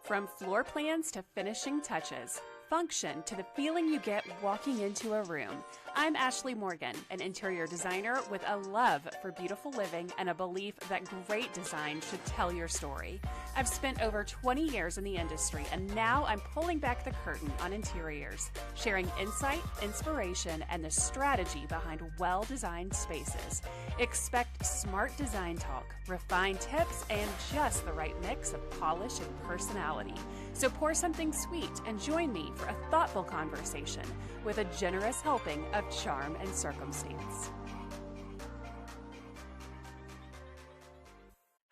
From floor plans to finishing touches, function to the feeling you get walking into a room. I'm Ashley Morgan, an interior designer with a love for beautiful living and a belief that great design should tell your story. I've spent over 20 years in the industry, and now I'm pulling back the curtain on interiors, sharing insight, inspiration, and the strategy behind well-designed spaces. Expect smart design talk, refined tips, and just the right mix of polish and personality. So pour something sweet and join me for a thoughtful conversation with a generous helping of charm and circumstance.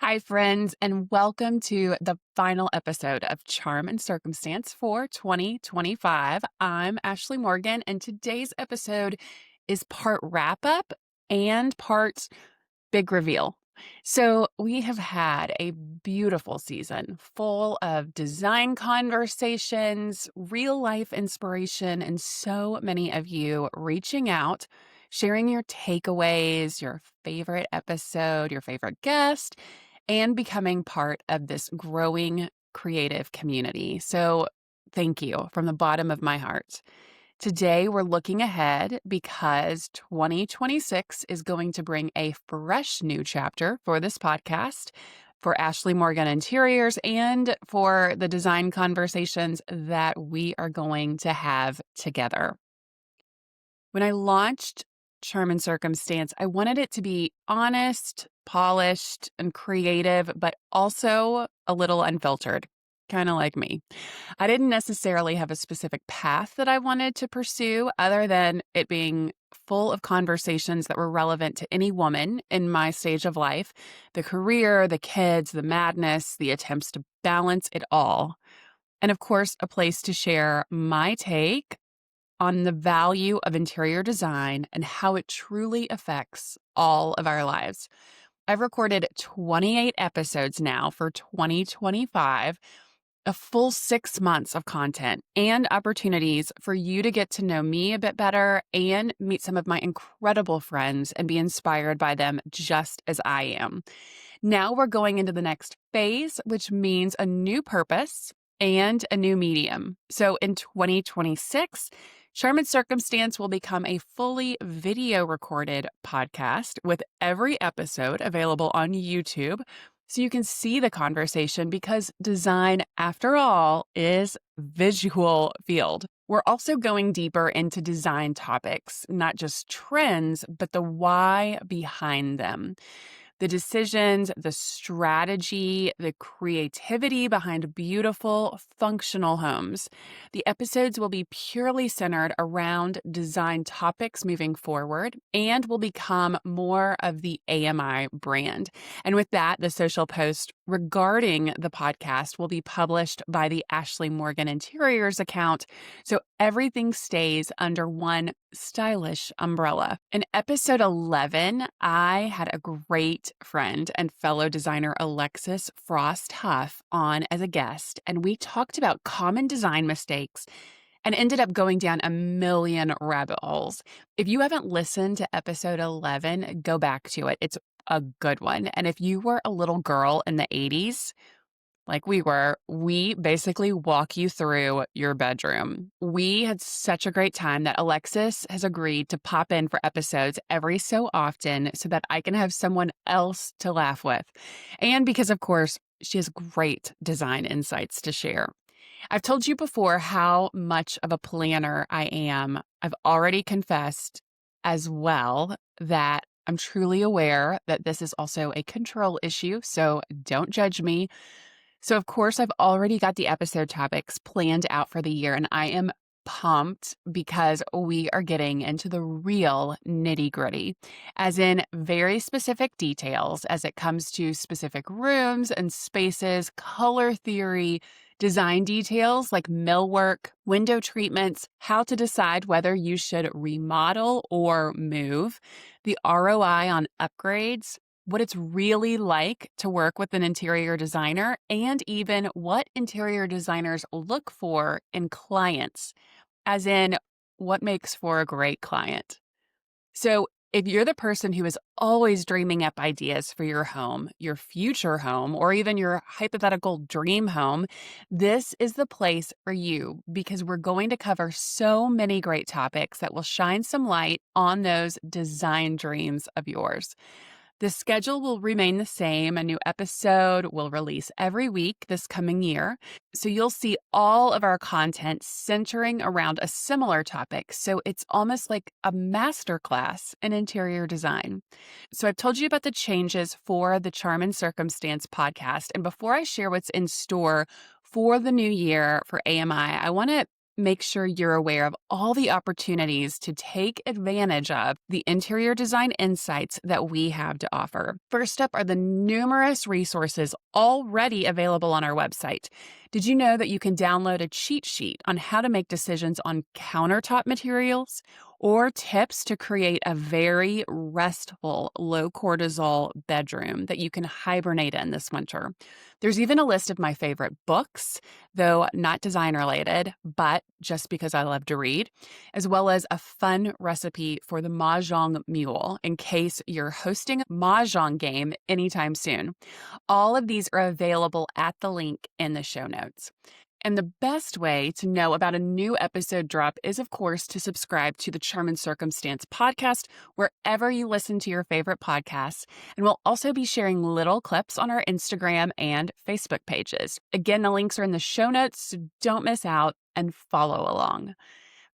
Hi, friends, and welcome to the final episode of Charm and Circumstance for 2025. I'm Ashley Morgan, and today's episode is part wrap-up and part big reveal. So we have had a beautiful season full of design conversations, real-life inspiration, and so many of you reaching out, sharing your takeaways, your favorite episode, your favorite guest, and becoming part of this growing creative community. So thank you from the bottom of my heart. Today, we're looking ahead because 2026 is going to bring a fresh new chapter for this podcast, for Ashley Morgan Interiors, and for the design conversations that we are going to have together. When I launched Charm and Circumstance, I wanted it to be honest, polished, and creative, but also a little unfiltered. Kind of like me. I didn't necessarily have a specific path that I wanted to pursue other than it being full of conversations that were relevant to any woman in my stage of life, the career, the kids, the madness, the attempts to balance it all. And of course, a place to share my take on the value of interior design and how it truly affects all of our lives. I've recorded 28 episodes now for 2025, a full 6 months of content and opportunities for you to get to know me a bit better and meet some of my incredible friends and be inspired by them just as I am. Now we're going into the next phase, which means a new purpose and a new medium. So in 2026, Charm and Circumstance will become a fully video recorded podcast with every episode available on YouTube, so you can see the conversation because design, after all, is visual field. We're also going deeper into design topics, not just trends, but the why behind them. The decisions, the strategy, the creativity behind beautiful, functional homes. The episodes will be purely centered around design topics moving forward and will become more of the AMI brand. And with that, the social post regarding the podcast will be published by the Ashley Morgan Interiors account, so everything stays under one stylish umbrella. In episode 11, I had a great friend and fellow designer Alexis Frost Huff on as a guest, and we talked about common design mistakes and ended up going down a million rabbit holes. If you haven't listened to episode 11, go back to it. It's a good one. And if you were a little girl in the 80s, like we were, we basically walk you through your bedroom. We had such a great time that Alexis has agreed to pop in for episodes every so often so that I can have someone else to laugh with. And because, of course, she has great design insights to share. I've told you before how much of a planner I am. I've already confessed as well that I'm truly aware that this is also a control issue, so don't judge me. So, of course, I've already got the episode topics planned out for the year, and I am pumped because we are getting into the real nitty-gritty, as in very specific details as it comes to specific rooms and spaces, color theory, design details like millwork, window treatments, how to decide whether you should remodel or move, the ROI on upgrades, what it's really like to work with an interior designer, and even what interior designers look for in clients, as in what makes for a great client. So If you're the person who is always dreaming up ideas for your home, your future home, or even your hypothetical dream home, this is the place for you because we're going to cover so many great topics that will shine some light on those design dreams of yours. The schedule will remain the same. A new episode will release every week this coming year. So you'll see all of our content centering around a similar topic. So it's almost like a masterclass in interior design. So I've told you about the changes for the Charm and Circumstance podcast. And before I share what's in store for the new year for AMI, I want to make sure you're aware of all the opportunities to take advantage of the interior design insights that we have to offer. First up are the numerous resources already available on our website. Did you know that you can download a cheat sheet on how to make decisions on countertop materials or tips to create a very restful, low cortisol bedroom that you can hibernate in this winter? There's even a list of my favorite books, though not design related, but just because I love to read, as well as a fun recipe for the Mahjong mule in case you're hosting a Mahjong game anytime soon. All of these are available at the link in the show notes. And the best way to know about a new episode drop is, of course, to subscribe to the Charm and Circumstance podcast wherever you listen to your favorite podcasts. And we'll also be sharing little clips on our Instagram and Facebook pages. Again, the links are in the show notes, so don't miss out and follow along.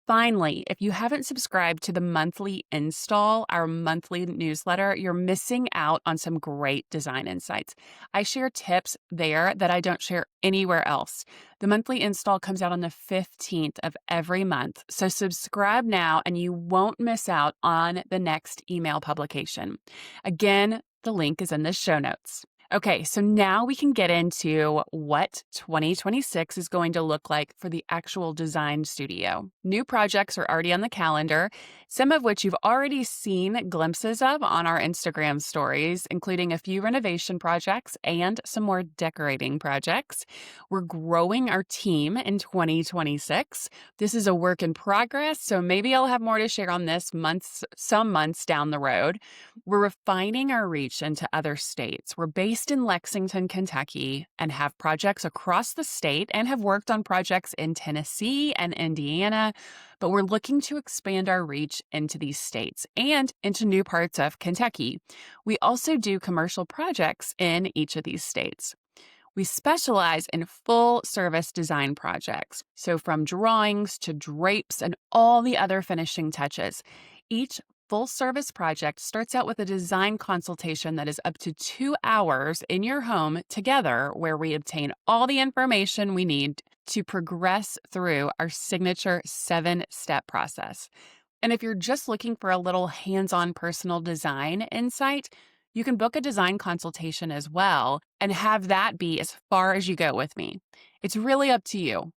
Finally, if you haven't subscribed to the monthly install, our monthly newsletter, you're missing out on some great design insights. I share tips there that I don't share anywhere else. The monthly install comes out on the 15th of every month, so subscribe now and you won't miss out on the next email publication. Again, the link is in the show notes. Okay, so now we can get into what 2026 is going to look like for the actual design studio. New projects are already on the calendar, some of which you've already seen glimpses of on our Instagram stories, including a few renovation projects and some more decorating projects. We're growing our team in 2026. This is a work in progress, so maybe I'll have more to share on this some months down the road. We're refining our reach into other states. We're based in Lexington, Kentucky, and have projects across the state and have worked on projects in Tennessee and Indiana, but we're looking to expand our reach into these states and into new parts of Kentucky. We also do commercial projects in each of these states. We specialize in full-service design projects, so from drawings to drapes and all the other finishing touches. Each full-service project starts out with a design consultation that is up to 2 hours in your home together, where we obtain all the information we need to progress through our signature 7-step process. And if you're just looking for a little hands-on personal design insight, you can book a design consultation as well and have that be as far as you go with me. It's really up to you.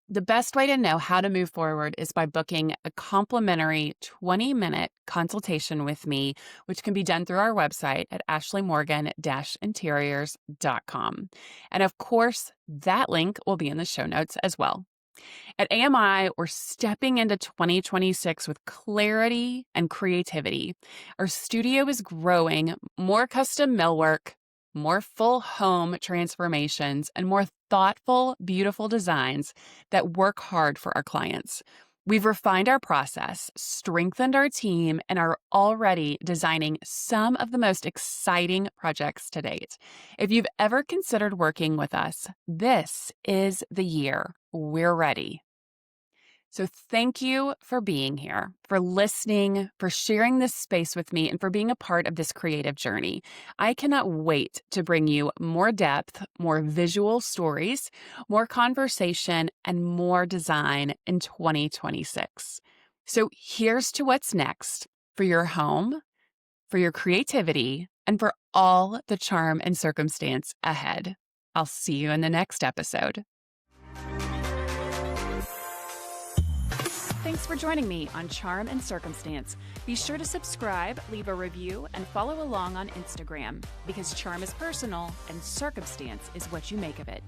The best way to know how to move forward is by booking a complimentary 20-minute consultation with me, which can be done through our website at ashleymorgan-interiors.com. And of course, that link will be in the show notes as well. At AMI, we're stepping into 2026 with clarity and creativity. Our studio is growing, more custom millwork, more full home transformations, and more thoughtful, beautiful designs that work hard for our clients. We've refined our process, strengthened our team, and are already designing some of the most exciting projects to date. If you've ever considered working with us, this is the year. We're ready. So thank you for being here, for listening, for sharing this space with me, and for being a part of this creative journey. I cannot wait to bring you more depth, more visual stories, more conversation, and more design in 2026. So here's to what's next for your home, for your creativity, and for all the charm and circumstance ahead. I'll see you in the next episode. Thanks for joining me on Charm and Circumstance. Be sure to subscribe, leave a review, and follow along on Instagram, because charm is personal and circumstance is what you make of it.